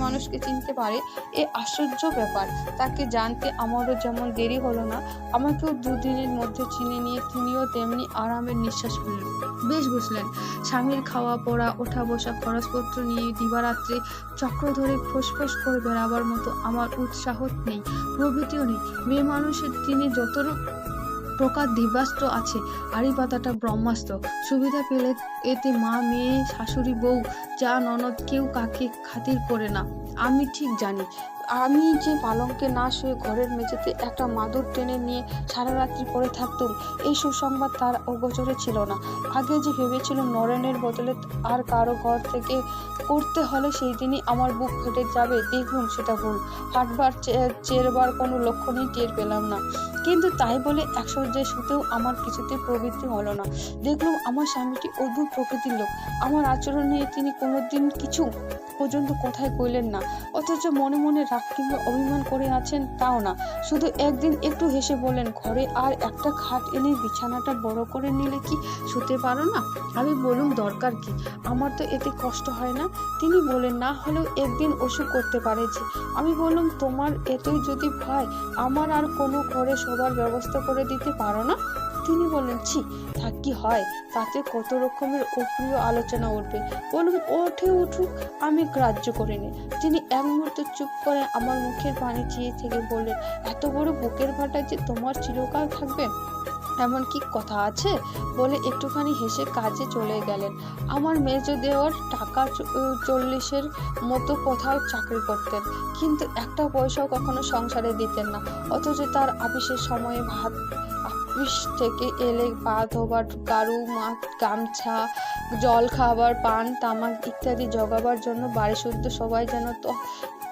মানুষকে চিনতে পারে, এ আশ্চর্য ব্যাপার। তাকে জানতে আমারও যেমন দেরি হলো না, আমাকেও দুদিনের মধ্যে চিনে নিয়ে তিনিও তেমনি আরামের নিঃশ্বাস ফেললেন। বেশ বুঝলেন, স্বামীর খাওয়া পড়া ওঠা বসা খরচপত্র নিয়ে দিবারাত্রি চক্র ধরে ফোঁস করে বেড়াবার মতো আমার উৎসাহ নেই, প্রভৃতিও নেই। মেয়ে মানুষের তিনি যত প্রকার দিব্যাস্ত্র আছে, আড়ি পাতাটা ব্রহ্মাস্ত্র। সুবিধা পেলে এতে মা, মেয়ে, শাশুড়ি, বউ, যা ননদ কেউ কাকে খাতির করে না। আমি ঠিক জানি, আমি যে পালঙ্কে না শুয়ে ঘরের মেঝেতে একটা মাদুর টেনে নিয়ে সারা রাত্রি পড়ে থাকতুম, এই সুসংবাদ তার অগোচরে ছিল না। আগে যে ভেবেছিল নরেনের বদলে আর কারো ঘর থেকে করতে হলে সেই দিনই আমার বুক ফেটে যাবে, দেখলুম সেটা ভুল। হাঁটবার চেরবার কোনো লক্ষণই টের পেলাম না। কিন্তু তাই বলে একসজ্জায় শুতেও আমার কিছুতেই প্রবৃত্তি হলো না। দেখলুম আমার স্বামীটি অদ্ভুত প্রকৃতির লোক। আমার আচরণ নিয়ে তিনি কোনোদিন কিছু পর্যন্ত কথাই কইলেন না, অথচ মনে মনে রাগ কিংবা অভিমান করে আছেন তাও না। শুধু একদিন একটু হেসে বললেন, ঘরে আর একটা খাট এনে বিছানাটা বড় করে নিলে কি শুতে পারো না? আমি বললুম দরকার কি, আমার তো এতে কষ্ট হয় না। তিনি বলেন, না হলেও একদিন ওষুধ করতে পারে যে। আমি বললাম, তোমার এতই যদি ভয়, আমার আর কোনো ঘরে শোবার ব্যবস্থা করে দিতে পারো না? তিনি বললেন, ছি, থাক কি হয়, তাতে কত রকমের অপ্রিয় আলোচনা উঠবে। বলুন, উঠুক, আমি গ্রাহ্য করিনি। তিনি এক মুহূর্তে চুপ করে আমার মুখের পানে চেয়ে থেকে বললেন, এত বড় বুকের ভাটা যে তোমার চিরকাল থাকবে এমন কি কথা আছে? বলে একটুখানি হেসে কাজে চলে গেলেন। আমার মেজ দেওয়ার টাকা 40-এর মতো কোথাও চাকরি করতেন, কিন্তু একটা পয়সাও কখনো সংসারে দিতেন না। অথচ তার আপিসের সময়ে অফিস থেকে এলে পা ধোবার, গাড়ু, মাছ, গামছা, জল খাবার, পান, তামাক ইত্যাদি জোগাবার জন্য বাড়িশুদ্ধ সবাই যেন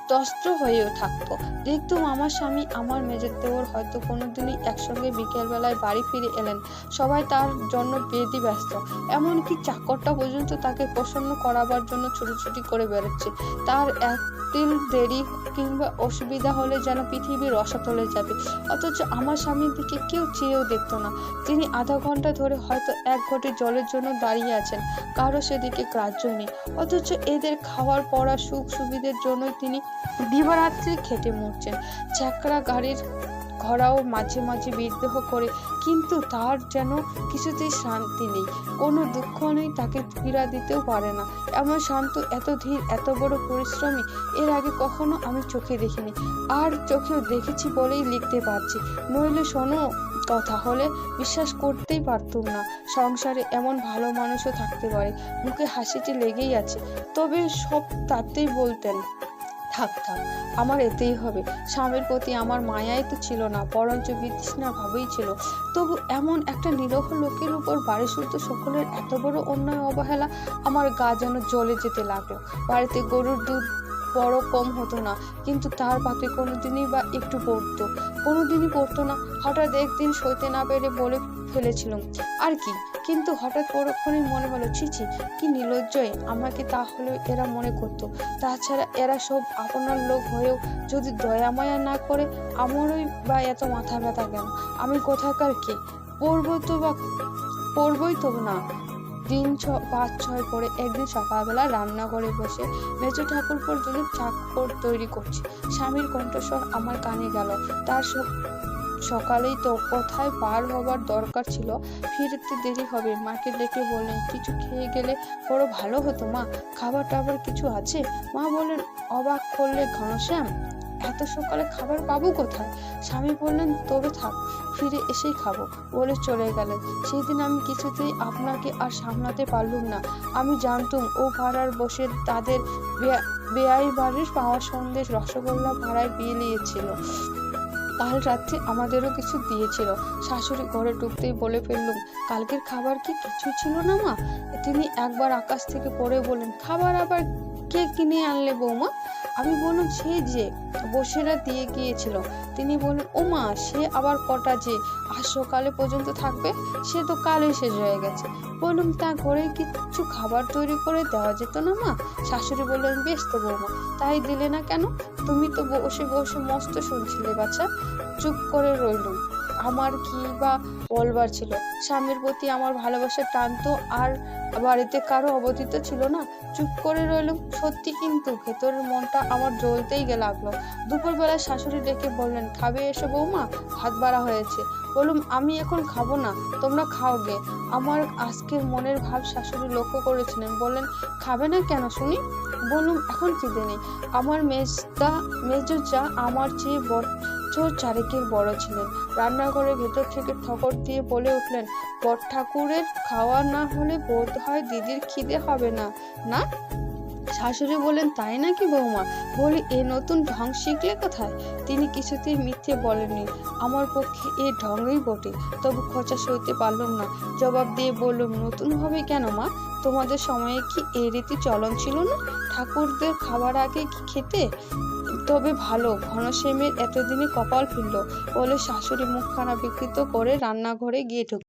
তস্ত্র হয়েও থাকতো। দেখতুম আমার স্বামী, আমার মেজর দেওর হয়তো কোনোদিনই একসঙ্গে বিকেলবেলায় বাড়ি ফিরে এলেন। সবাই তার জন্য বেদি ব্যস্ত, এমনকি চাকরটা পর্যন্ত তাকে প্রসন্ন করাবার জন্য ছুটোছুটি করে বেরোচ্ছে। তার একদিন দেরি কিংবা অসুবিধা হলে যেন পৃথিবীর রসাতলে যাবে। অথচ আমার স্বামীর দিকে কেউ চেয়েও দেখতো না। তিনি আধা ঘন্টা ধরে হয়তো এক ঘটি জলের জন্য দাঁড়িয়ে আছেন, কারো সেদিকে গ্রাহ্যই নেই। অথচ এদের খাওয়ার পড়া সুখ সুবিধের জন্যই তিনি দিবারাত্রি খেটে মরছেন। চ্যাকড়া গাড়ির ঘোড়াও মাঝে মাঝে বিদ্রোহ করে, কিন্তু তার যেন কিছুতেই শান্তি নেই, কোনো দুঃখ নেই, তাকে পীড়া দিতেও পারে না। এমন শান্ত, এত ধীর, এত বড় পরিশ্রমী এর আগে কখনো আমি চোখে দেখিনি। আর চোখেও দেখেছি বলেই লিখতে পারছি, নইলে শোনো কথা হলে বিশ্বাস করতেই পারতুম না সংসারে এমন ভালো মানুষও থাকতে পারে। মুখে হাসিটি লেগেই আছে, তবে সব তাতেই বলতেন, থাক, আমার এতেই হবে। স্বামীর প্রতি আমার মায়াই তো ছিল না, বরঞ্চ বিতৃষ্ণা ভাবেই ছিল। তবু এমন একটা নিরহ লোকের উপর বাড়িশুদ্ধ সকলের এত বড় অন্যায় অবহেলা, আমার গা যেন জ্বলে যেতে লাগলো। বাড়িতে গরুর দুধ বড় কম হতো না, কিন্তু তার পাতে কোনোদিনই বা একটু পড়তো না। হঠাৎ একদিন সইতে না পেরে বলে ফেলেছিলাম, আর কি, কিন্তু হঠাৎ পরক্ষণেই মনে হলো, ছি, কি নির্লজ্জই আমাকে তাহলে এরা মনে করতো। তাছাড়া এরা সব আপনার লোক হয়েও যদি দয়া মায়া না করে, আমারই বা এত মাথা ব্যথা কেন? আমি কোথাকার কে? পড়বই তো না। দিন 5-6 পরে একদিন সকালবেলা রান্নাঘরে বসে মেজো ঠাকুরপোর জন্য চাকর তৈরি করছি। স্বামীর কণ্ঠস্বর আমার কানে গেল। তার সকালেই তো কোথায় পার হবার দরকার ছিল, ফিরতে দেরি হবে। মাকে ডেকে বললেন, কিছু খেয়ে গেলে বড় ভালো হতো মা, খাবার টাবার কিছু আছে? মা বললেন, অবাক করলে ঘনশ্যাম, এত সকালে খাবার পাবো কোথায়? স্বামী বললেন, তবে থাক, ফিরে এসেই খাবো বলে চলে গেলেন। সেই দিন আমি কিছুতেই আপনাকে আর সামলাতে পারলুম না। আমি জানতুম ও ভাড়ার বসে তাদের বেয়াই বাড়ির পাওয়া সন্দেশ রসগোল্লা ভাড়ায় বিলিয়েছিল। কাল রাত্রে আমাদেরও কিছু দিয়েছিল। শাশুড়ি ঘরে ঢুকতেই বলে ফেললুম, কালকের খাবার কি কিছু ছিল না মা? তিনি একবার আকাশ থেকে পড়ে বললেন, খাবার আবার কে কিনে আনলে বৌমা? আমি বললাম, সে যে বসেরা দিয়ে গিয়েছিল। তিনি বললেন, ও মা, সে আবার কটা যে আজ সকালে পর্যন্ত থাকবে? সে তো কালই শেষ হয়ে গেছে। বললাম, তা ঘরে কিছু খাবার তৈরি করে দেওয়া যেত না মা? শাশুড়ি বললেন, বেশ তো বৌমা, তাই দিলে না কেন? তুমি তো বসে বসে মস্ত শুনছিলে বাছা। চুপ করে রইলুম। আমার কি বা বলবার ছিল? স্বামীর প্রতি আমার ভালোবাসার টান তো আর বাড়িতে কারো অবতীত ছিল না। চুপ করে রইলুম। সত্যি কিন্তু ভেতরের মনটা আমার জ্বলতেই লাগলো। দুপুরবেলা শাশুড়ি ডেকে বললেন, খাবে এসো বৌমা, ভাত বাড়া হয়েছে। বললুম, আমি এখন খাবো না, তোমরা খাও গে। আমার আজকের মনের ভাব শাশুড়ি লক্ষ্য করেছিলেন। বললেন, খাবে না কেন শুনি? বললুম, এখন খিদে নেই। আমার মেজজা আমার চেয়ে বছর চারেকের বড় ছিলেন। রান্নাঘরের ভেতর থেকে ঠকর দিয়ে বলে উঠলেন, বড় ঠাকুরের খাওয়া না হলে বোধ হয় দিদির খিদে হবে না, না? শাশুড়ি বললেন, তাই নাকি বৌমা? বলি, এ নতুন ঢং শিখলে কোথায়? তিনি কিছুতেই মিথ্যে বলেননি। আমার পক্ষে এ ঢঙই বটে। তবু খোঁচা সইতে পারলাম না। জবাব দিয়ে বললাম, নতুন হবে কেন মা? তোমাদের সময়ে কি এ রীতি চলন ছিল না? ঠাকুরদের খাবার আগে কি খেতে? তবে ভালো ঘনশ্যামের এতদিনে কপাল ফিরল বলে শাশুড়ি মুখখানা বিকৃত করে রান্নাঘরে গিয়ে ঢুকলেন।